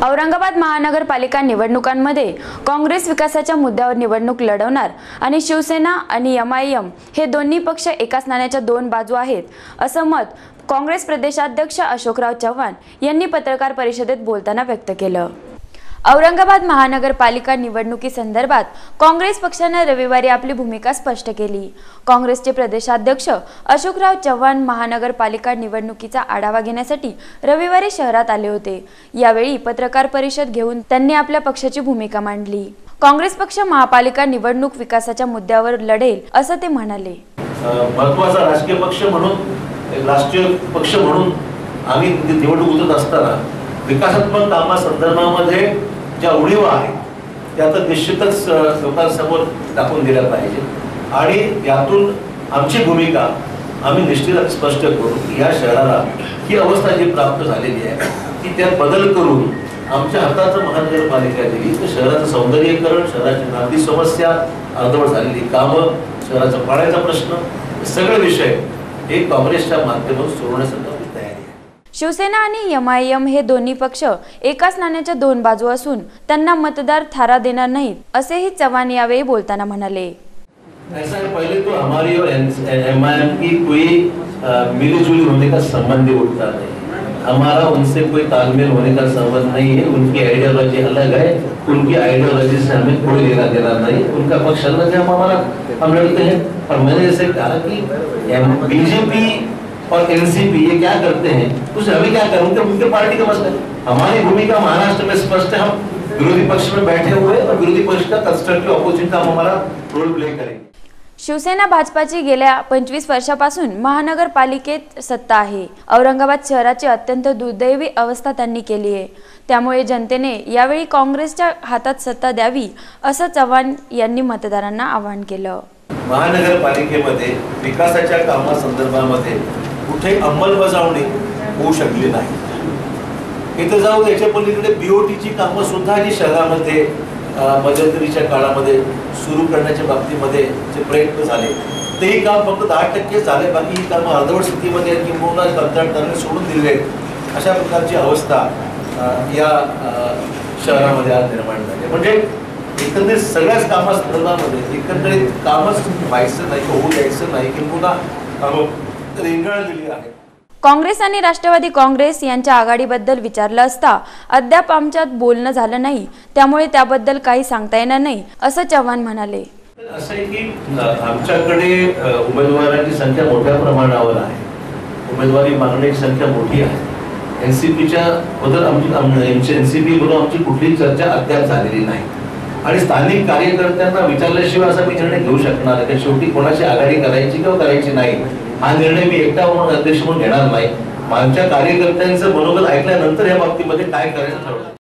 औरंगाबाद महानगरपालिका निवडणुकांमध्ये काँग्रेस विकासाच्या मुद्द्यावर निवडणूक लढवणार आणि शिवसेना आणि एमआयएम हे दोन्ही पक्ष एकाच नाण्याच्या दोन बाजू आहेत, असं मत काँग्रेस प्रदेशाध्यक्ष अशोकराव चव्हाण यांनी पत्रकार परिषदेत बोलताना व्यक्त केलं। औरंगाबाद महानगरपालिका निवडणुकीसंदर्भात काँग्रेस पक्षाने रविवारी आपली भूमिका स्पष्ट केली। काँग्रेसचे प्रदेशाध्यक्ष अशोकराव चव्हाण महानगरपालिका निवडणुकीचा आढावा घेण्यासाठी रविवारी शहरात आले होते। यावेळी पत्रकार परिषद घेऊन त्यांनी आपल्या पक्षाची भूमिका मांडली। काँग्रेस पक्ष महापालिका निवडणूक विकासाच्या मुद्द्यावर लढेल असं ते म्हणाले। महत्त्वाचा राजकीय पक्ष म्हणून, राष्ट्रीय पक्ष म्हणून आम्ही निवडणूक उतरत असताना विकासात्मक कामासंदर्भामध्ये ज्या उणीवा आहेत त्या तर निश्चितच लोकांसमोर टाकून दिल्या पाहिजे आणि यातून आमची भूमिका आम्ही निश्चितच स्पष्ट करू की या शहराला ही अवस्था जी प्राप्त झालेली आहे की त्यात बदल करून आमच्या हाताचं महानगरपालिका दिली तर शहराचं सौंदर्यीकरण, शहराची नागरी समस्या, अर्धवट झालेली कामं, शहराचा पाण्याचा प्रश्न, सगळे विषय हे काँग्रेसच्या माध्यमातून सोडवण्यासाठी तयारी आहे। शिवसेना आणि एमआयएम हे दोन्ही पक्ष एकाच नाण्याच्या दोन बाजू असून त्यांना मतदार थारा देणार नाहीत, असेही चव्हाण यावेळी बोलताना म्हणाले। ऐसा है, पहले तो हमारी और एमआईएम की कोई मिलीजुली होने का संबंध ही उठता नहीं। हमारा उनसे कोई तालमेल होने का संबंध नहीं है। उनकी आइडियोलॉजी अलग है, उनकी आइडियोलॉजी से हमें कोई लेना देना नहीं। उनका पक्ष अलग है, हम लड़ते हैं। और मैंने जैसे कहा कि बीजेपी और एनसीपी ये क्या करते हैं, उससे हमें क्या करें, उनके पार्टी का मसला है। हमारी भूमिका महाराष्ट्र में स्पष्ट है, हम विरोधी पक्ष में बैठे हुए और विरोधी पक्ष का कंस्ट्रक्टिव अपोजिशन का हमारा रोल प्ले करेंगे। शिवसेना भाजपाची गेल्या 25 वर्षापासून महानगरपालिकेत सत्ता आहे। औरंगाबाद शहराची अत्यंत दुर्दैवी अवस्था त्यांनी केली आहे। त्यामुळे जनतेने यावेळी काँग्रेसच्या हातात सत्ता द्यावी असं चव्हाण यांनी मतदारांना आवाहन केलं। महानगरपालिकेमध्ये विकासाच्या कामासंदर्भामध्ये कुठे अंमलबजावणी होऊ शकली नाही। इथे जाऊन याच्या पलीकडे बीओटीची कामं सुद्धा जी शहरामध्ये मध्यंतरीच्या काळामध्ये सुरू करण्याच्या बाबतीमध्ये जे प्रयत्न झाले तेही काम फक्त 10% झाले, बाकी ही कामं अर्धवट स्थितीमध्ये किंवा कंत्राटदाराने सोडून दिले। अशा प्रकारची अवस्था या शहरामध्ये आज निर्माण झाली। म्हणजे एकंदरीत सगळ्याच कामासंदर्भामध्ये एकंदरीत कामच व्हायचं नाही, होऊ द्यायचं नाही किंवा रिंगण दिली आहे। काँग्रेस आणि राष्ट्रवादी काँग्रेस यांच्या आघाडीबद्दल विचारलं असता अद्याप आमच्यात बोलणं झालं नाही, त्यामुळे त्याबद्दल काही सांगता येणार नाही असं चव्हाण म्हणाले। असं आहे की आमच्याकडे उमेदवारांची संख्या मोठ्या प्रमाणावर आहे, उमेदवारी मागण्याची संख्या मोठी आहे। एनसीपीच्या बद्दल आमची एनसीपी बरोबर आमची कुठलीही चर्चा अद्याप झालेली नाही आणि स्थानिक कार्यकर्त्यांना विचारल्याशिवाय असा मी निर्णय घेऊ शकणार नाही। शेवटी कोणाची आघाडी करायची किंवा करायची नाही हा निर्णय मी एकटा म्हणून अध्यक्ष म्हणून घेणार नाही। आमच्या कार्यकर्त्यांचं मनोगत ऐकल्यानंतर या बाबतीमध्ये काय करायचं ठरवलं।